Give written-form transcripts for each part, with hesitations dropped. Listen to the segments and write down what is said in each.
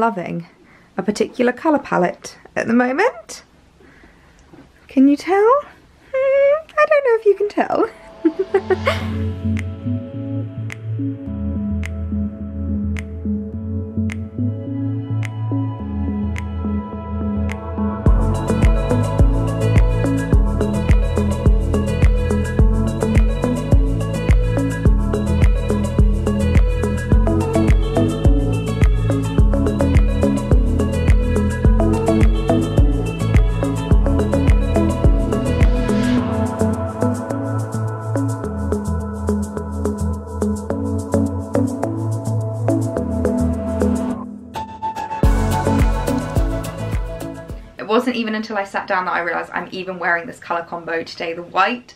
Loving a particular colour palette at the moment. Can you tell? I don't know if you can tell. Wasn't even until I sat down that I realised I'm even wearing this colour combo today. The white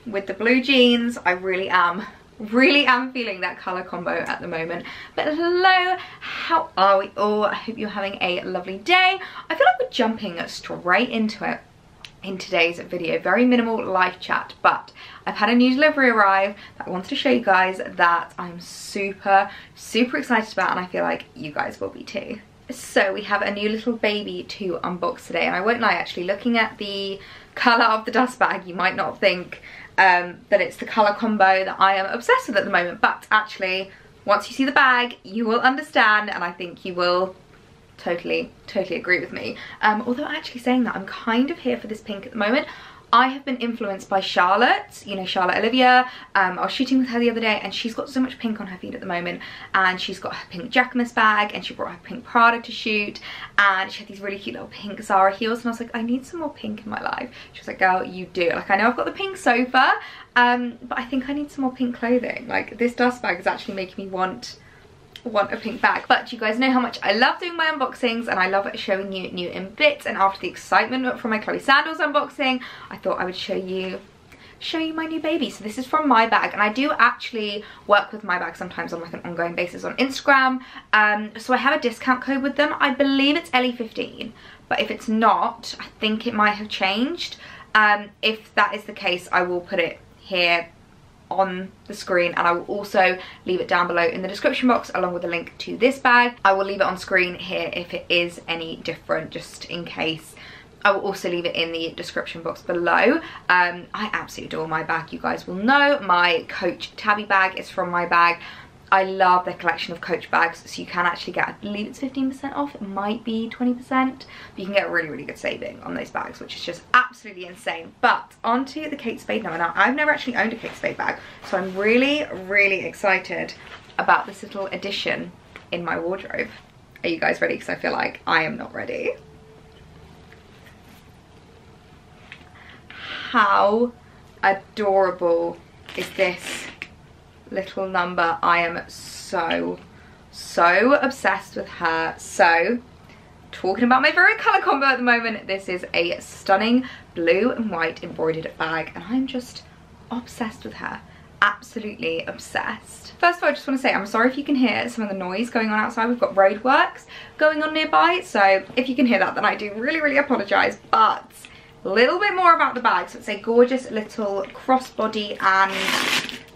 with the blue jeans. I really am feeling that colour combo at the moment. But hello, how are we all? I hope you're having a lovely day. I feel like we're jumping straight into it in today's video. Very minimal live chat, but I've had a new delivery arrive that I wanted to show you guys that I'm super excited about, and I feel like you guys will be too. So we have a new little baby to unbox today, and I won't lie, actually looking at the colour of the dust bag you might not think that it's the colour combo that I am obsessed with at the moment, but actually once you see the bag you will understand, and I think you will totally agree with me. Although actually saying that, I'm kind of here for this pink at the moment. I have been influenced by Charlotte, you know, PetiteElliee. I was shooting with her the other day and she's got so much pink on her feed at the moment, and she's got her pink Jacquemus bag, and she brought her pink Prada to shoot, and she had these really cute little pink Zara heels, and I was like, I need some more pink in my life. She was like, girl, you do. Like, I know I've got the pink sofa, but I think I need some more pink clothing. Like, this dust bag is actually making me want a pink bag. But you guys know how much I love doing my unboxings, and I love showing you new in bits, and after the excitement from my Chloe Sandals unboxing, I thought I would show you my new baby. So this is from My Bag, and I do actually work with My Bag sometimes on like an ongoing basis on Instagram. So I have a discount code with them. I believe it's Ellie15, but if it's not, I think it might have changed. If that is the case, I will put it here on the screen, and I will also leave it down below in the description box along with a link to this bag. I will leave it on screen here if it is any different, just in case. I will also leave it in the description box below. I absolutely adore My Bag. You guys will know my Coach Tabby bag is from My Bag. I love their collection of Coach bags, so you can actually get, I believe it's 15% off, it might be 20%, but you can get a really good saving on those bags, which is just absolutely insane. But onto the Kate Spade now. Now, I've never actually owned a Kate Spade bag, so I'm really excited about this little addition in my wardrobe. Are you guys ready? Because I feel like I am not ready. How adorable is this little number? I am so obsessed with her. So, talking about my very colour combo at the moment, this is a stunning blue and white embroidered bag, and I'm just obsessed with her. Absolutely obsessed. First of all, I just want to say I'm sorry if you can hear some of the noise going on outside. We've got roadworks going on nearby, so if you can hear that, then I do really apologise. But a little bit more about the bag. So it's a gorgeous little crossbody and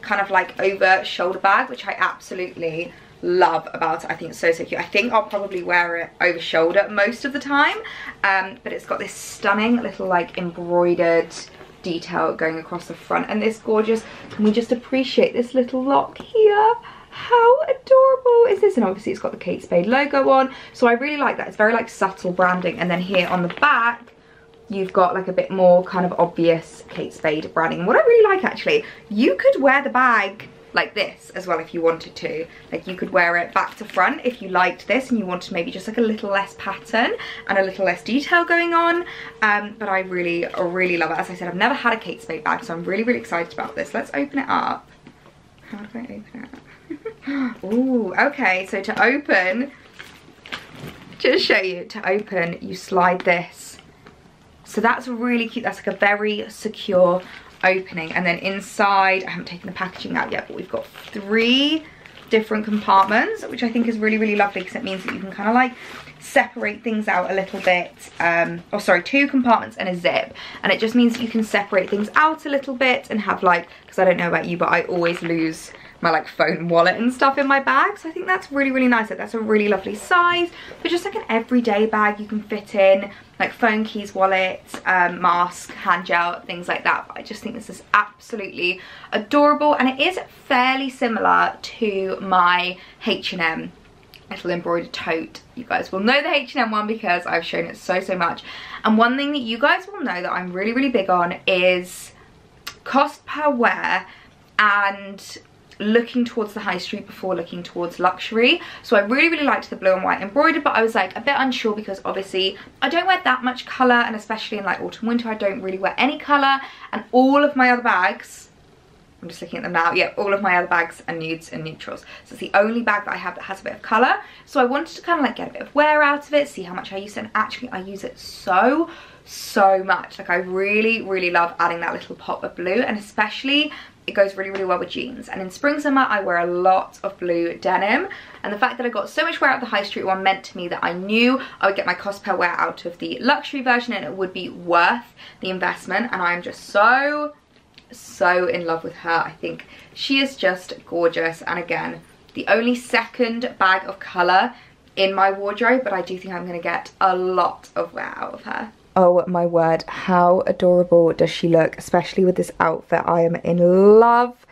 kind of like over shoulder bag, which I absolutely love about it. I think it's so cute. I think I'll probably wear it over shoulder most of the time, but it's got this stunning little like embroidered detail going across the front, and this gorgeous, can we just appreciate this little lock here? How adorable is this? And obviously it's got the Kate Spade logo on, so I really like that. It's very like subtle branding, and then here on the back you've got like a bit more kind of obvious Kate Spade branding. What I really like, actually, you could wear the bag like this as well if you wanted to. Like, you could wear it back to front if you liked this and you wanted maybe just like a little less pattern and a little less detail going on. But I really love it. As I said, I've never had a Kate Spade bag, so I'm really excited about this. Let's open it up. How do I open it? Ooh, okay, so to open, just show you, to open, you slide this. So that's really cute. That's like a very secure opening. And then inside, I haven't taken the packaging out yet, but we've got 3 different compartments, which I think is really lovely, because it means that you can kind of like separate things out a little bit. Or sorry, 2 compartments and a zip. And it just means that you can separate things out a little bit and have like, because I don't know about you, but I always lose my like phone wallet and stuff in my bag. So I think that's really, really nice. Like, that's a really lovely size, but just like an everyday bag you can fit in like phone, keys, wallet, mask, hand gel, things like that. But I just think this is absolutely adorable, and it is fairly similar to my H&M little embroidered tote. You guys will know the H&M one because I've shown it so much. And one thing that you guys will know that I'm really, really big on is cost per wear and looking towards the high street before looking towards luxury. So I really, really liked the blue and white embroidered, but I was like a bit unsure because obviously I don't wear that much colour, and especially in like autumn winter I don't really wear any colour, and all of my other bags, I'm just looking at them now, yeah, all of my other bags are nudes and neutrals. So it's the only bag that I have that has a bit of colour. So I wanted to kind of like get a bit of wear out of it, see how much I use it, and actually I use it so much. Like I really, really love adding that little pop of blue, and especially it goes really, really well with jeans. And in spring, summer, I wear a lot of blue denim. And the fact that I got so much wear out of the high street one meant to me that I knew I would get my cost per wear out of the luxury version, and it would be worth the investment. And I'm just so in love with her. I think she is just gorgeous. And again, the only second bag of colour in my wardrobe, but I do think I'm going to get a lot of wear out of her. Oh my word, how adorable does she look, especially with this outfit. I am in love.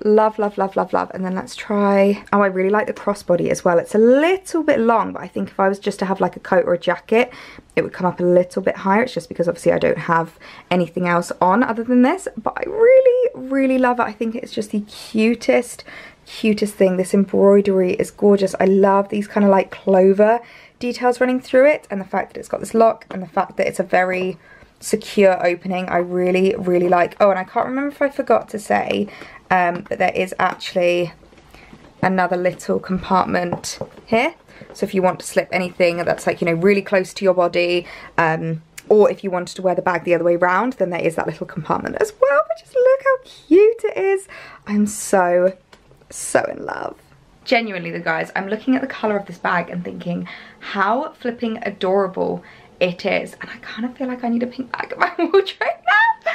Love. And then let's try, oh, I really like the crossbody as well. It's a little bit long, but I think if I was just to have like a coat or a jacket, it would come up a little bit higher. It's just because obviously I don't have anything else on other than this, but I really love it. I think it's just the cutest thing. This embroidery is gorgeous. I love these kind of like clover details running through it, and the fact that it's got this lock, and the fact that it's a very secure opening, I really like. Oh, and I can't remember if I forgot to say, but there is actually another little compartment here. So if you want to slip anything that's like, you know, really close to your body, or if you wanted to wear the bag the other way around, then there is that little compartment as well. But just look how cute it is. I'm so in love. Genuinely though, guys, I'm looking at the colour of this bag and thinking how flipping adorable it is, and I kind of feel like I need a pink bag in my wardrobe now.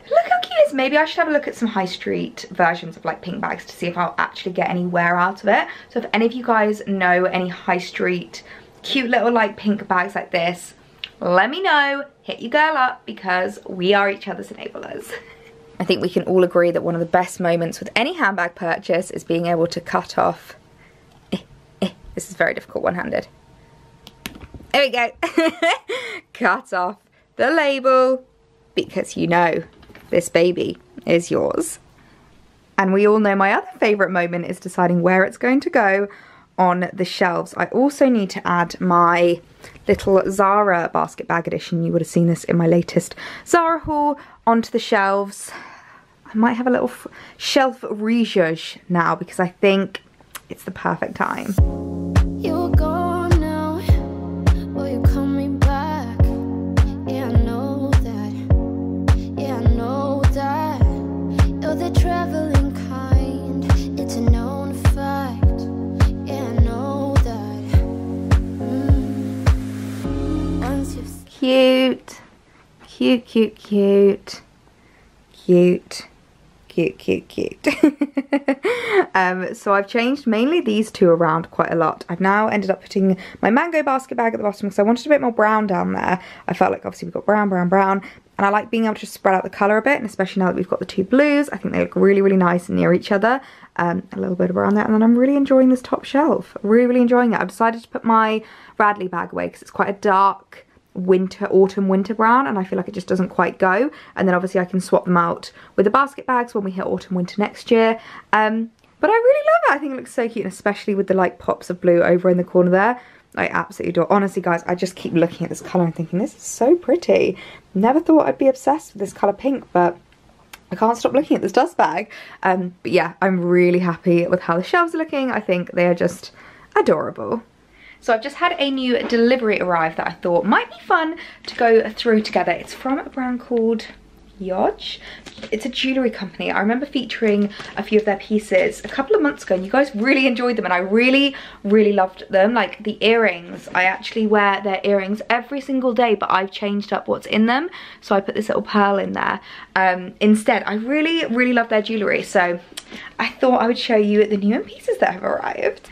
Look how cute it is. Maybe I should have a look at some high street versions of like pink bags to see if I'll actually get any wear out of it. So if any of you guys know any high street cute little like pink bags like this, let me know. Hit your girl up, because we are each other's enablers. I think we can all agree that one of the best moments with any handbag purchase is being able to cut off, this is very difficult one-handed. There we go. Cut off the label, because you know this baby is yours. And we all know my other favourite moment is deciding where it's going to go on the shelves. I also need to add my little Zara basket bag edition. You would have seen this in my latest Zara haul, onto the shelves. I might have a little shelf rezhuzh now, because I think it's the perfect time. You're gone now, or you're coming back. Yeah, I know that. Yeah, I know that. You're the traveling kind. It's a known fact. Yeah, I know that. Once you've Cute. So I've changed mainly these two around quite a lot. I've now ended up putting my mango basket bag at the bottom because I wanted a bit more brown down there. I felt like obviously we've got brown, and I like being able to spread out the colour a bit, and especially now that we've got the two blues, I think they look really nice near each other. A little bit of brown there, and then I'm really enjoying this top shelf. Really enjoying it. I've decided to put my Radley bag away because it's quite a dark autumn winter brown, and I feel like it just doesn't quite go. And then obviously I can swap them out with the basket bags when we hit autumn winter next year. But I really love it. I think it looks so cute, and especially with the like pops of blue over in the corner there. I absolutely adore. Honestly guys, I just keep looking at this colour and thinking this is so pretty. Never thought I'd be obsessed with this colour pink, but I can't stop looking at this dust bag. But yeah, I'm really happy with how the shelves are looking. I think they are just adorable. So I've just had a new delivery arrive that I thought might be fun to go through together. It's from a brand called Yodge. It's a jewellery company. I remember featuring a few of their pieces a couple of months ago and you guys really enjoyed them and I really loved them. Like the earrings, I actually wear their earrings every single day, but I've changed up what's in them. So I put this little pearl in there instead. I really love their jewellery, so I thought I would show you the new pieces that have arrived.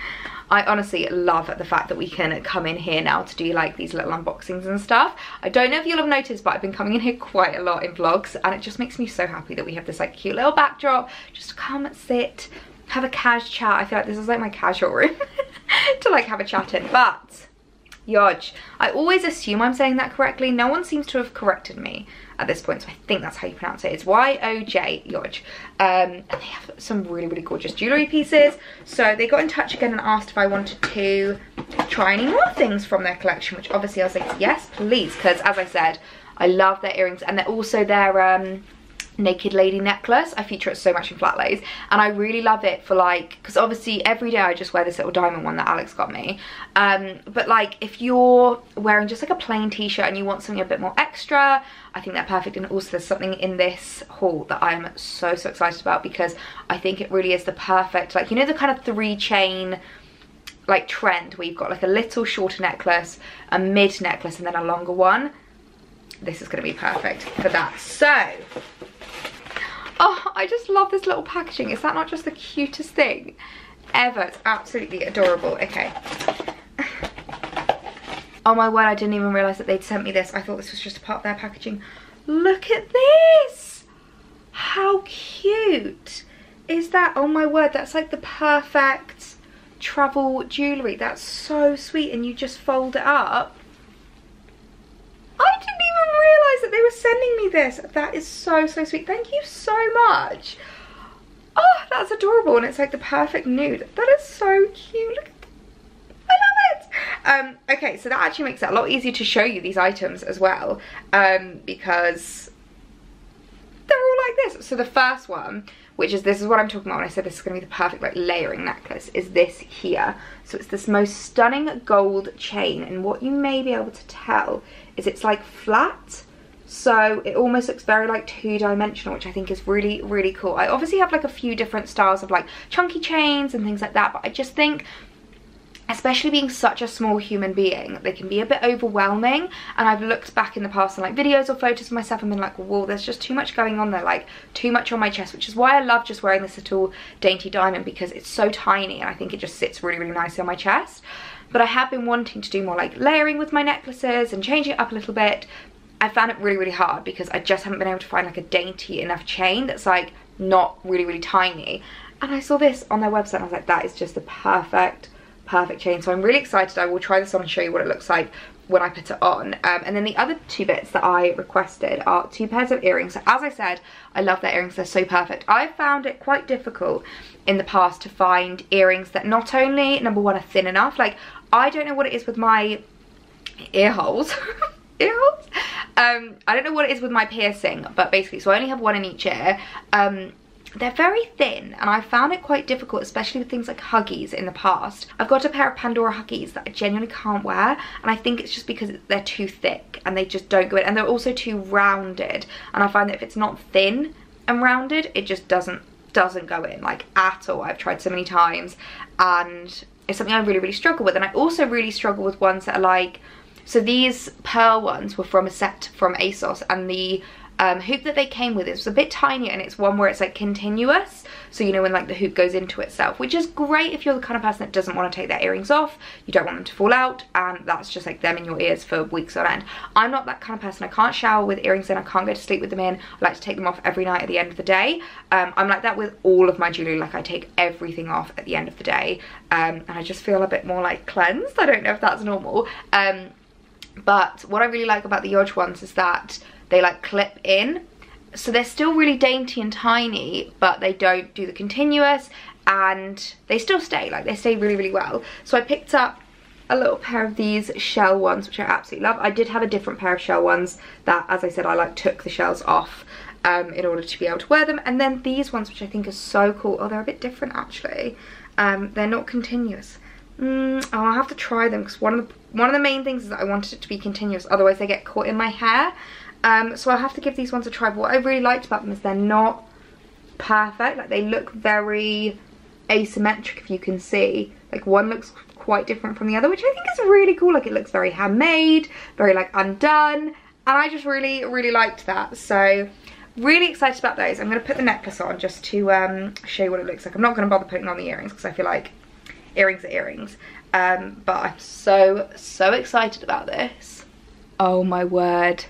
I honestly love the fact that we can come in here now to do like these little unboxings and stuff. I don't know if you'll have noticed, but I've been coming in here quite a lot in vlogs and it just makes me so happy that we have this like cute little backdrop just to come and sit, have a cash chat. I feel like this is like my casual room to like have a chat in. But Yodge, I always assume I'm saying that correctly. No one seems to have corrected me at this point, so I think that's how you pronounce it. It's Y-O-J, Yodge. And they have some really gorgeous jewellery pieces. So they got in touch again and asked if I wanted to try any more things from their collection, which obviously I was like, yes, please, because as I said, I love their earrings and they're also their naked lady necklace. I feature it so much in flat lays and I really love it for like, because obviously every day I just wear this little diamond one that Alex got me, but like if you're wearing just like a plain t-shirt and you want something a bit more extra, I think they're perfect. And also there's something in this haul that I'm so excited about because I think it really is the perfect, like, you know, the kind of 3-chain like trend where you've got like a little shorter necklace, a mid necklace and then a longer one. This is going to be perfect for that. So oh, I just love this little packaging. Is that not just the cutest thing ever? It's absolutely adorable. Okay. Oh my word, I didn't even realise that they'd sent me this. I thought this was just a part of their packaging. Look at this! How cute is that? Oh my word, that's like the perfect travel jewellery. That's so sweet, and you just fold it up. I didn't even realise that they were sending me this. That is so sweet. Thank you so much. Oh, that's adorable, and it's like the perfect nude. That is so cute. Look at that. I love it. Okay, so that actually makes it a lot easier to show you these items as well, because they're all like this. So the first one, which is, this is what I'm talking about when I said this is going to be the perfect like layering necklace, is this here. So it's this most stunning gold chain, and what you may be able to tell is it's like flat, so it almost looks very like 2-dimensional, which I think is really cool. I obviously have like a few different styles of like chunky chains and things like that, but I just think, especially being such a small human being, they can be a bit overwhelming. And I've looked back in the past on like videos or photos of myself and been like, whoa, there's just too much going on there, like too much on my chest, which is why I love just wearing this little dainty diamond, because it's so tiny and I think it just sits really nicely on my chest. But I have been wanting to do more like layering with my necklaces and changing it up a little bit. I found it really hard because I just haven't been able to find like a dainty enough chain that's like not really tiny. And I saw this on their website and I was like, that is just the perfect chain. So I'm really excited. I will try this on and show you what it looks like when I put it on. And then the other 2 bits that I requested are 2 pairs of earrings. So as I said, I love their earrings. They're so perfect. I found it quite difficult in the past to find earrings that not only, number one, are thin enough. Like, I don't know what it is with my ear holes. I don't know what it is with my piercing, but basically, so I only have one in each ear. They're very thin, and I found it quite difficult, especially with things like Huggies in the past. I've got a pair of Pandora Huggies that I genuinely can't wear, and I think it's just because they're too thick and they just don't go in, and they're also too rounded, and I find that if it's not thin and rounded, it just doesn't go in, like, at all. I've tried so many times, and it's something I really struggle with. And I also really struggle with ones that are like, so these pearl ones were from a set from ASOS, and the hoop that they came with is a bit tinier, and it's one where it's like continuous, so you know when like the hoop goes into itself, which is great if you're the kind of person that doesn't want to take their earrings off, you don't want them to fall out, and that's just like them in your ears for weeks on end. I'm not that kind of person. I can't shower with earrings in, I can't go to sleep with them in. I like to take them off every night at the end of the day. I'm like that with all of my jewellery. Like, I take everything off at the end of the day, and I just feel a bit more like cleansed. I don't know if that's normal, but what I really like about the Yodge ones is that they like clip in, so they're still really dainty and tiny, but they don't do the continuous, and they still stay, like they stay really well. So I picked up a little pair of these shell ones, which I absolutely love. I did have a different pair of shell ones that, as I said, I like took the shells off in order to be able to wear them. And then these ones, which I think are so cool. Oh, they're a bit different actually. They're not continuous. I'll have to try them, because one of the main things is that I wanted it to be continuous, otherwise they get caught in my hair. So I'll have to give these ones a try. But what I really liked about them is they're not perfect. Like, they look very asymmetric, if you can see. Like, one looks quite different from the other, which I think is really cool. Like, it looks very handmade, very like undone, and I just really liked that. So really excited about those. I'm going to put the necklace on just to show you what it looks like. I'm not going to bother putting on the earrings because I feel like earrings are earrings, but I'm so excited about this. Oh my word.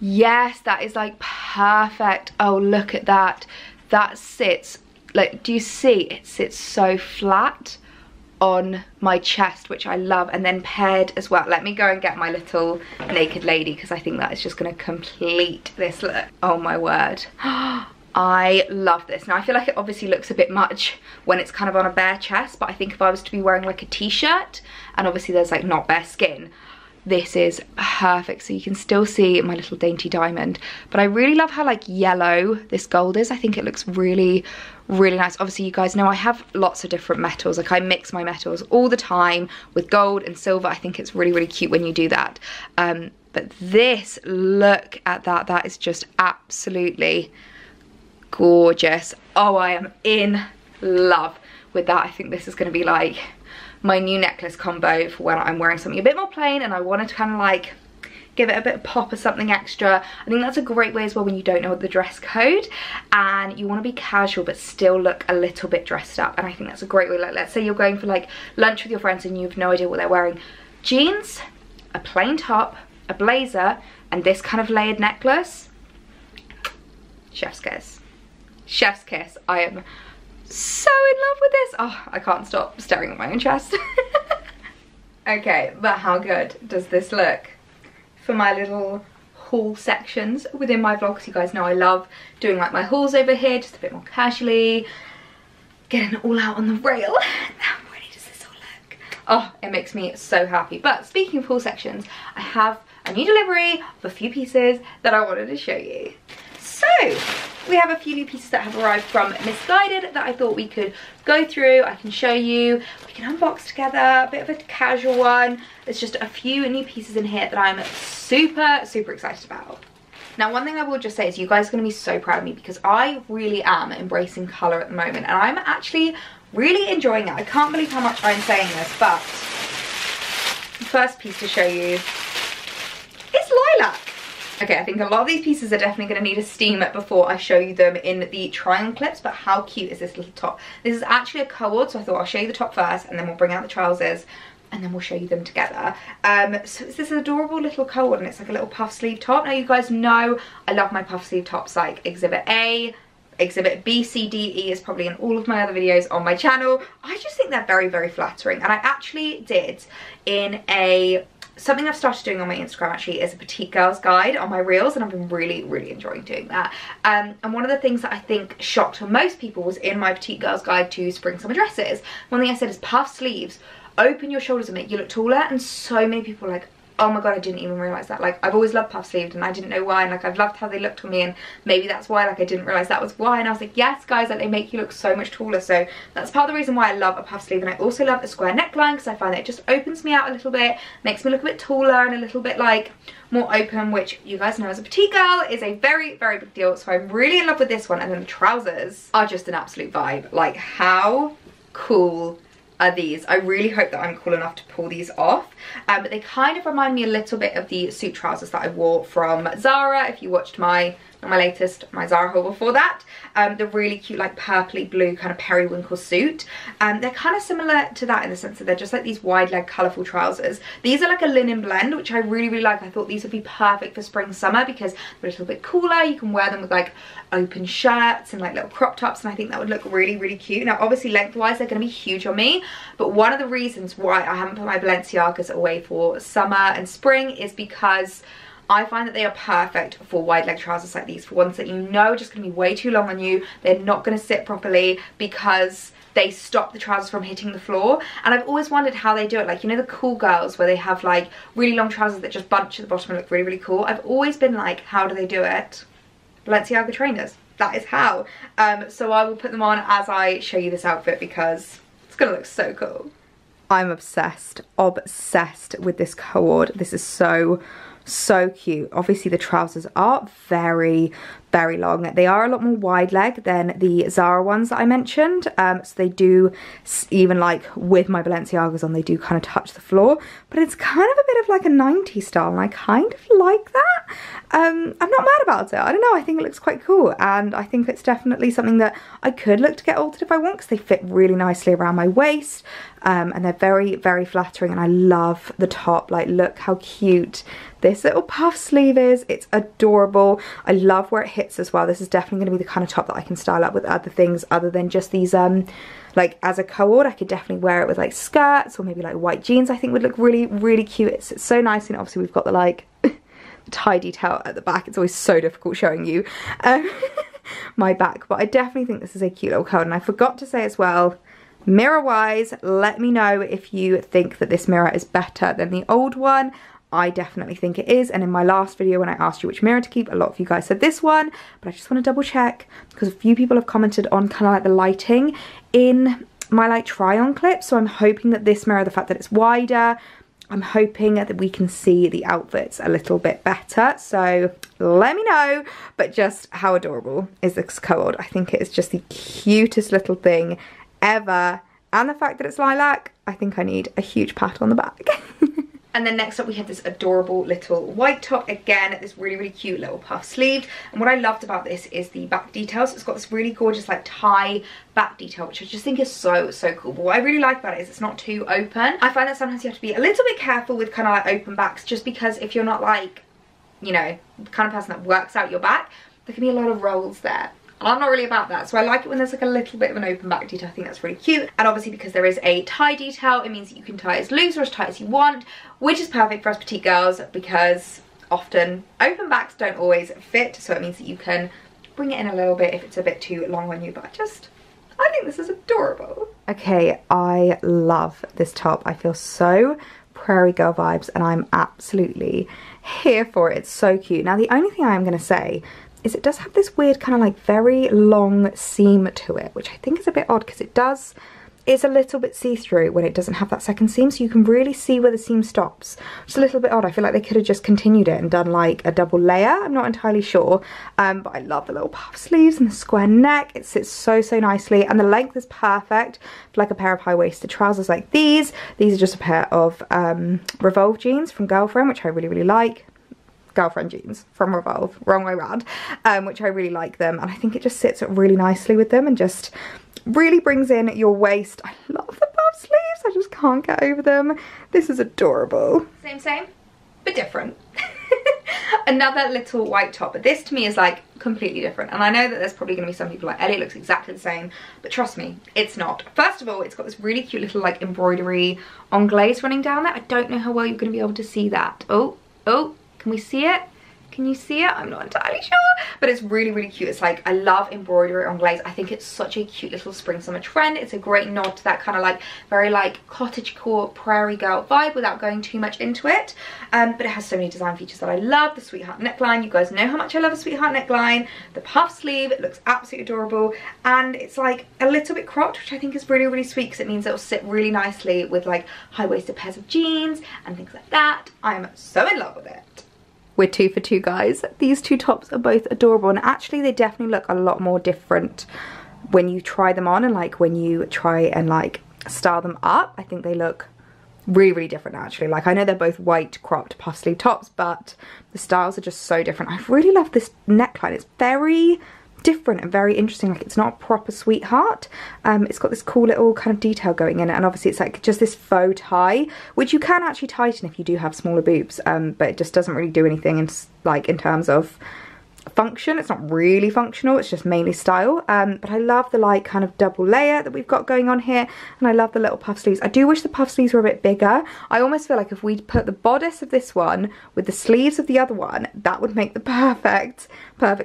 Yes, that is like perfect. Oh, look at that. That sits, like, do you see? It sits so flat on my chest, which I love, and then paired as well. Let me go and get my little naked lady because I think that is just going to complete this look. Oh my word. I love this. Now I feel like it obviously looks a bit much when it's kind of on a bare chest, but I think if I was to be wearing like a t-shirt, and obviously there's like not bare skin, this is perfect. So you can still see my little dainty diamond, but I really love how like yellow this gold is. I think it looks really nice. Obviously you guys know I have lots of different metals. Like, I mix my metals all the time with gold and silver. I think it's really cute when you do that. But this, look at that. That is just absolutely gorgeous. Oh, I am in love with that. I think this is going to be like my new necklace combo for when I'm wearing something a bit more plain and I want to kind of like give it a bit of pop or something extra. I think that's a great way as well when you don't know the dress code and you want to be casual but still look a little bit dressed up. And I think that's a great way. Like, let's say you're going for like lunch with your friends and you have no idea what they're wearing. Jeans, a plain top, a blazer, and this kind of layered necklace. Chef's kiss. Chef's kiss. I am so in love with this. Oh, I can't stop staring at my own chest. Okay, but how good does this look for my little haul sections within my vlogs? You guys know I love doing like my hauls over here, just a bit more casually, getting it all out on the rail. How pretty does this all look? Oh, it makes me so happy. But speaking of haul sections, I have a new delivery of a few pieces that I wanted to show you. So we have a few new pieces that have arrived from Missguided that I thought we could go through. I can show you, we can unbox together, a bit of a casual one. There's just a few new pieces in here that I'm super excited about. Now, one thing I will just say is you guys are going to be so proud of me because I really am embracing colour at the moment and I'm actually really enjoying it. I can't believe how much I'm saying this, but the first piece to show you is lilac. Okay, I think a lot of these pieces are definitely going to need a steam before I show you them in the try-on clips, but how cute is this little top? This is actually a cord, so I thought I'll show you the top first, and then we'll bring out the trousers, and then we'll show you them together. So it's this adorable little cord, and it's like a little puff sleeve top. Now, you guys know I love my puff sleeve tops, like Exhibit A, Exhibit B, C, D, E is probably in all of my other videos on my channel. I just think they're very flattering, and I actually did in something I've started doing on my Instagram actually is a petite girl's guide on my reels, and I've been really enjoying doing that. And one of the things that I think shocked most people was in my petite girl's guide to spring summer dresses. One thing I said is puff sleeves, open your shoulders and make you look taller, and so many people were like, oh my god, I didn't even realise that. Like, I've always loved puff sleeved and I didn't know why, and like I've loved how they looked on me, and maybe that's why, like I didn't realise that was why. And I was like, yes guys, like they make you look so much taller. So that's part of the reason why I love a puff sleeve. And I also love a square neckline because I find that it just opens me out a little bit, makes me look a bit taller and a little bit like more open, which you guys know as a petite girl is a very big deal. So I'm really in love with this one. And then the trousers are just an absolute vibe. Like, how cool are these? I really hope that I'm cool enough to pull these off, but they kind of remind me a little bit of the suit trousers that I wore from Zara. If you watched my Zara haul before that, the really cute like purpley blue kind of periwinkle suit. They're kind of similar to that in the sense that they're just like these wide leg colourful trousers. These are like a linen blend, which I really like. I thought these would be perfect for spring summer because they're a little bit cooler. You can wear them with like open shirts and like little crop tops, and I think that would look really cute. Now obviously lengthwise they're going to be huge on me, but one of the reasons why I haven't put my Balenciagas away for summer and spring is because I find that they are perfect for wide leg trousers like these, for ones that you know are just going to be way too long on you. They're not going to sit properly because they stop the trousers from hitting the floor. And I've always wondered how they do it. Like, you know the cool girls where they have like really long trousers that just bunch at the bottom and look really cool? I've always been like, how do they do it? Balenciaga trainers. That is how. So I will put them on as I show you this outfit because it's going to look so cool. I'm obsessed with this cord. This is so So cute. Obviously the trousers are very long. They are a lot more wide leg than the Zara ones that I mentioned, so they do, even like with my Balenciagas on, they do kind of touch the floor, but it's kind of a bit of like a 90s style, and I kind of like that. I'm not mad about it. I don't know, I think it looks quite cool, and I think it's definitely something that I could look to get altered if I want, because they fit really nicely around my waist, and they're very flattering, and I love the top. Like, look how cute this little puff sleeve is. It's adorable. I love where it hits as well. This is definitely going to be the kind of top that I can style up with other things other than just these, like as a co-ord. I could definitely wear it with like skirts or maybe like white jeans. I think would look really cute. It sits so nicely, and obviously we've got the like tie detail at the back. It's always so difficult showing you my back, but I definitely think this is a cute little coat. And I forgot to say as well, mirror wise, let me know if you think that this mirror is better than the old one. I definitely think it is, and in my last video when I asked you which mirror to keep, a lot of you guys said this one, but I just want to double check because a few people have commented on kind of like the lighting in my like try on clip, so I'm hoping that this mirror, the fact that it's wider, I'm hoping that we can see the outfits a little bit better, so let me know. But just how adorable is this co-ord? I think it is just the cutest little thing ever, and the fact that it's lilac, I think I need a huge pat on the back. And then next up we have this adorable little white top. Again, this really cute little puff sleeved. And what I loved about this is the back details. It's got this really gorgeous like tie back detail, which I just think is so cool. But what I really like about it is it's not too open. I find that sometimes you have to be a little bit careful with kind of like open backs, just because if you're not like, you know, the kind of person that works out your back, there can be a lot of rolls there. And I'm not really about that, so I like it when there's like a little bit of an open back detail. I think that's really cute. And obviously because there is a tie detail, it means that you can tie as loose or as tight as you want, which is perfect for us petite girls, because often open backs don't always fit, so it means that you can bring it in a little bit if it's a bit too long on you. But I think this is adorable. Okay, I love this top. I feel so prairie girl vibes, and I'm absolutely here for it. It's so cute. Now the only thing I'm going to say is it does have this weird kind of like very long seam to it, which I think is a bit odd, because it's a little bit see-through when it doesn't have that second seam, so you can really see where the seam stops. It's a little bit odd. I feel like they could have just continued it and done like a double layer. I'm not entirely sure, but I love the little puff sleeves and the square neck. It sits so nicely, and the length is perfect for like a pair of high-waisted trousers like these. These are just a pair of Revolve jeans from Girlfriend, which I really like. Girlfriend jeans from Revolve, wrong way round, which I really like them, and I think it just sits really nicely with them and just really brings in your waist. I love the puff sleeves. I just can't get over them. This is adorable. Same, but different. Another little white top, but this to me is like completely different, and I know that there's probably going to be some people like, Ellie, it looks exactly the same, but trust me, it's not. First of all, it's got this really cute little like embroidery on glaze running down there. I don't know how well you're going to be able to see that. Oh, can we see it? Can you see it? I'm not entirely sure, but it's really cute. It's like, I love embroidery on glaze. I think it's such a cute little spring summer trend. It's a great nod to that kind of like very like cottagecore prairie girl vibe without going too much into it, but it has so many design features that I love. The sweetheart neckline, you guys know how much I love a sweetheart neckline. The puff sleeve, it looks absolutely adorable, and it's like a little bit cropped, which I think is really sweet, because it means it'll sit really nicely with like high-waisted pairs of jeans and things like that. I'm so in love with it. We're 2 for 2, guys. These two tops are both adorable, and actually they definitely look a lot more different when you try them on, and like when you try and like style them up. I think they look really different actually. Like, I know they're both white cropped puff sleeve tops, but the styles are just so different. I really love this neckline. It's very different and very interesting. Like, it's not a proper sweetheart. It's got this cool little kind of detail going in it, and obviously it's like just this faux tie, which you can actually tighten if you do have smaller boobs, but it just doesn't really do anything in terms of function. It's not really functional, it's just mainly style, but I love the like kind of double layer that we've got going on here, and I love the little puff sleeves. I do wish the puff sleeves were a bit bigger. I almost feel like if we put the bodice of this one with the sleeves of the other one, that would make the perfect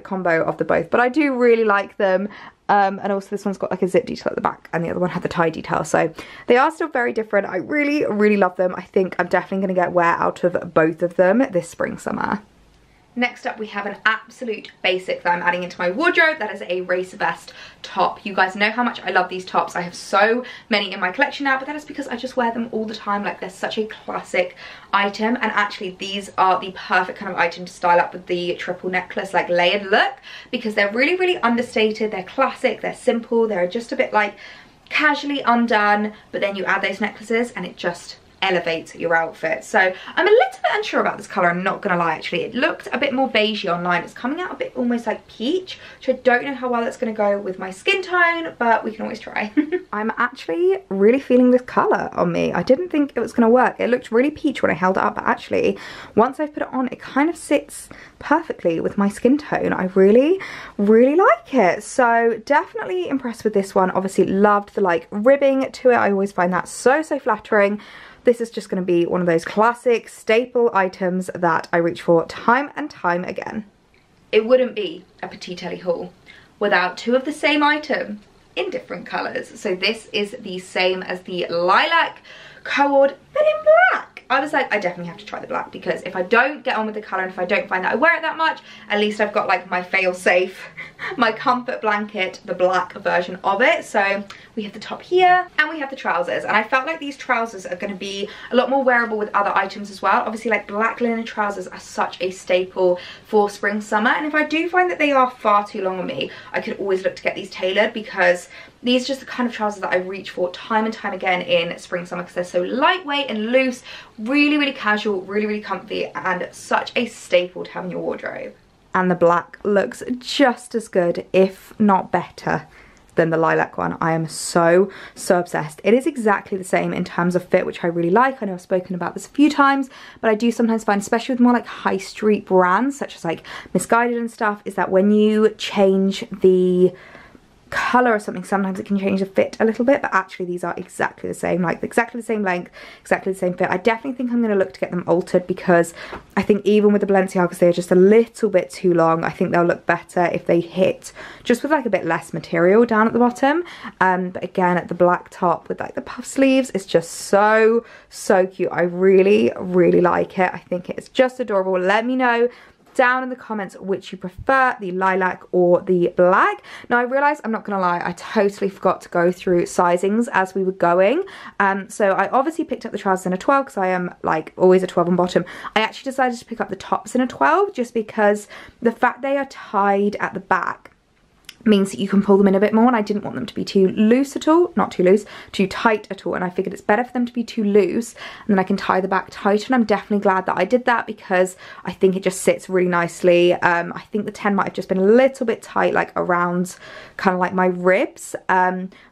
combo of the both. But I do really like them, and also this one's got like a zip detail at the back, and the other one had the tie detail, so they are still very different. I really love them. I think I'm definitely going to get wear out of both of them this spring summer. Next up we have an absolute basic that I'm adding into my wardrobe. That is a racer vest top. You guys know how much I love these tops. I have so many in my collection now, but that is because I just wear them all the time. Like, they're such a classic item, and actually these are the perfect kind of item to style up with the triple necklace, like layered look, because they're really, really understated. They're classic, they're simple, they're just a bit like casually undone, but then you add those necklaces and it just elevates your outfit. So I'm a little bit unsure about this colour, I'm not gonna lie. Actually, it looked a bit more beigey online. It's coming out a bit almost like peach, which I don't know how well it's gonna go with my skin tone, but we can always try. I'm actually really feeling this colour on me. I didn't think it was gonna work. It looked really peach when I held it up, but actually once I put it on, it kind of sits perfectly with my skin tone. I really, really like it. So definitely impressed with this one. Obviously loved the like ribbing to it. I always find that so flattering. This is just going to be one of those classic staple items that I reach for time and time again. It wouldn't be a PetiteElliee haul without two of the same item in different colours. So this is the same as the lilac cord, but in black. I was like, I definitely have to try the black, because if I don't get on with the colour and if I don't find that I wear it that much, at least I've got like my fail-safe, my comfort blanket, the black version of it. So we have the top here and we have the trousers, and I felt like these trousers are going to be a lot more wearable with other items as well. Obviously, like, black linen trousers are such a staple for spring summer, and if I do find that they are far too long on me, I could always look to get these tailored, because these are just the kind of trousers that I reach for time and time again in spring summer, because they're so lightweight and loose, really, really casual, really, really comfy, and such a staple to have in your wardrobe. And the black looks just as good, if not better, than the lilac one. I am so obsessed. It is exactly the same in terms of fit, which I really like. I know I've spoken about this a few times, but I do sometimes find, especially with more like high street brands such as like Missguided and stuff, is that when you change the colour or something, sometimes it can change the fit a little bit, but actually these are exactly the same, like exactly the same length, exactly the same fit. I definitely think I'm going to look to get them altered, because I think even with the Balenciagas, they're just a little bit too long. I think they'll look better if they hit just with like a bit less material down at the bottom. But again, at the black top with like the puff sleeves, it's just so cute. I really, really like it. I think it's just adorable. Let me know down in the comments which you prefer, the lilac or the black. Now I realise, I'm not gonna lie, I totally forgot to go through sizings as we were going. So I obviously picked up the trousers in a 12, because I am like always a 12 on bottom. I actually decided to pick up the tops in a 12 just because the fact they are tied at the back means that you can pull them in a bit more, and I didn't want them to be too loose at all, not too loose, too tight at all, and I figured it's better for them to be too loose, and then I can tie the back tight. And I'm definitely glad that I did that, because I think it just sits really nicely. I think the 10 might have just been a little bit tight, like around kind of like my ribs,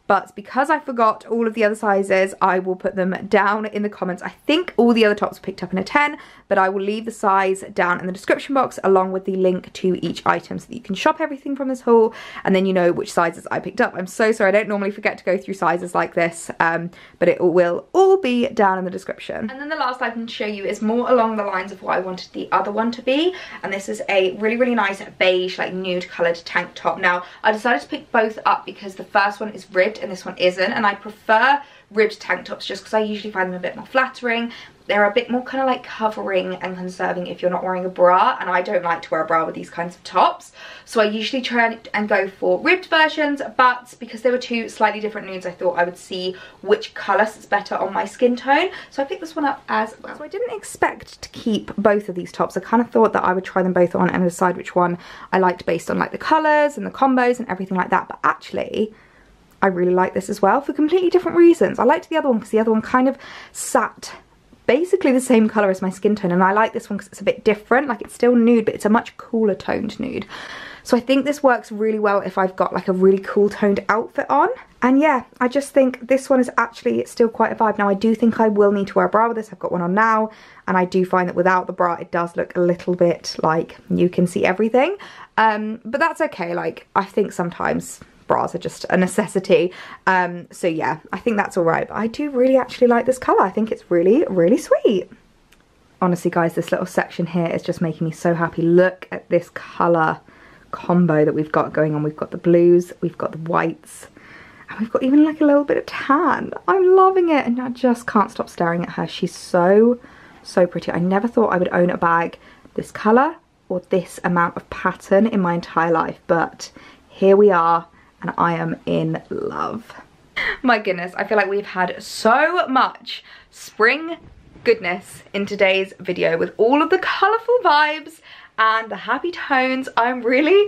but because I forgot all of the other sizes, I will put them down in the comments. I think all the other tops were picked up in a 10, but I will leave the size down in the description box along with the link to each item, so that you can shop everything from this haul, and then you know which sizes I picked up. I'm so sorry, I don't normally forget to go through sizes like this, but it will all be down in the description. And then the last item to show you is more along the lines of what I wanted the other one to be, and this is a really, really nice beige, like nude coloured tank top. Now I decided to pick both up because the first one is ribbed and this one isn't, and I prefer ribbed tank tops just because I usually find them a bit more flattering. They're a bit more kind of like covering and conserving if you're not wearing a bra, and I don't like to wear a bra with these kinds of tops, so I usually try and go for ribbed versions, but because they were two slightly different nudes, I thought I would see which colour sits better on my skin tone, so I picked this one up as well. So I didn't expect to keep both of these tops. I kind of thought that I would try them both on and decide which one I liked based on like the colours and the combos and everything like that, but actually I really like this as well for completely different reasons. I liked the other one because the other one kind of sat basically the same colour as my skin tone, and I like this one because it's a bit different. Like, it's still nude, but it's a much cooler toned nude. So I think this works really well if I've got like a really cool toned outfit on. And yeah, I just think this one is actually still quite a vibe. Now I do think I will need to wear a bra with this. I've got one on now, and I do find that without the bra it does look a little bit like you can see everything. But that's okay. Like, I think sometimes bras are just a necessity, so yeah, I think that's all right. But I do really actually like this colour. I think it's really, really sweet. Honestly guys, this little section here is just making me so happy. Look at this colour combo that we've got going on. We've got the blues, we've got the whites, and we've got even like a little bit of tan. I'm loving it, and I just can't stop staring at her. She's so pretty. I never thought I would own a bag this colour or this amount of pattern in my entire life, but here we are and I am in love. My goodness, I feel like we've had so much spring goodness in today's video with all of the colourful vibes and the happy tones. I'm really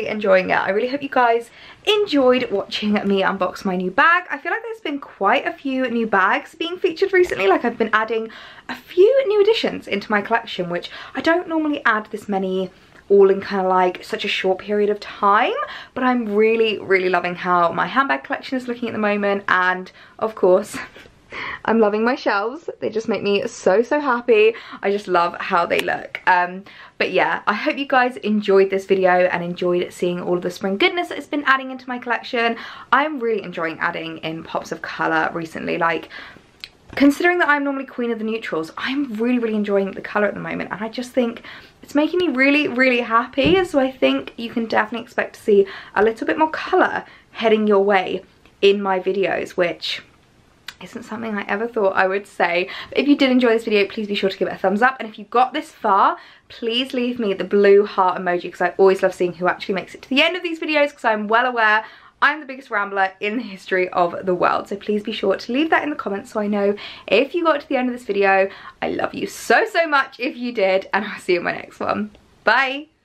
enjoying it. I really hope you guys enjoyed watching me unbox my new bag. I feel like there's been quite a few new bags being featured recently. Like, I've been adding a few new additions into my collection, which I don't normally add this many all in kind of like such a short period of time, but I'm really loving how my handbag collection is looking at the moment. And of course I'm loving my shelves. They just make me so happy. I just love how they look. But yeah, I hope you guys enjoyed this video and enjoyed seeing all of the spring goodness that it's been adding into my collection. I'm really enjoying adding in pops of colour recently. Like, considering that I'm normally queen of the neutrals, I'm really enjoying the colour at the moment, and I just think it's making me really happy. So I think you can definitely expect to see a little bit more colour heading your way in my videos, which isn't something I ever thought I would say. But if you did enjoy this video, please be sure to give it a thumbs up, and if you got this far, please leave me the blue heart emoji, because I always love seeing who actually makes it to the end of these videos, because I'm well aware I'm the biggest rambler in the history of the world. So please be sure to leave that in the comments so I know if you got to the end of this video. I love you so much if you did, and I'll see you in my next one. Bye!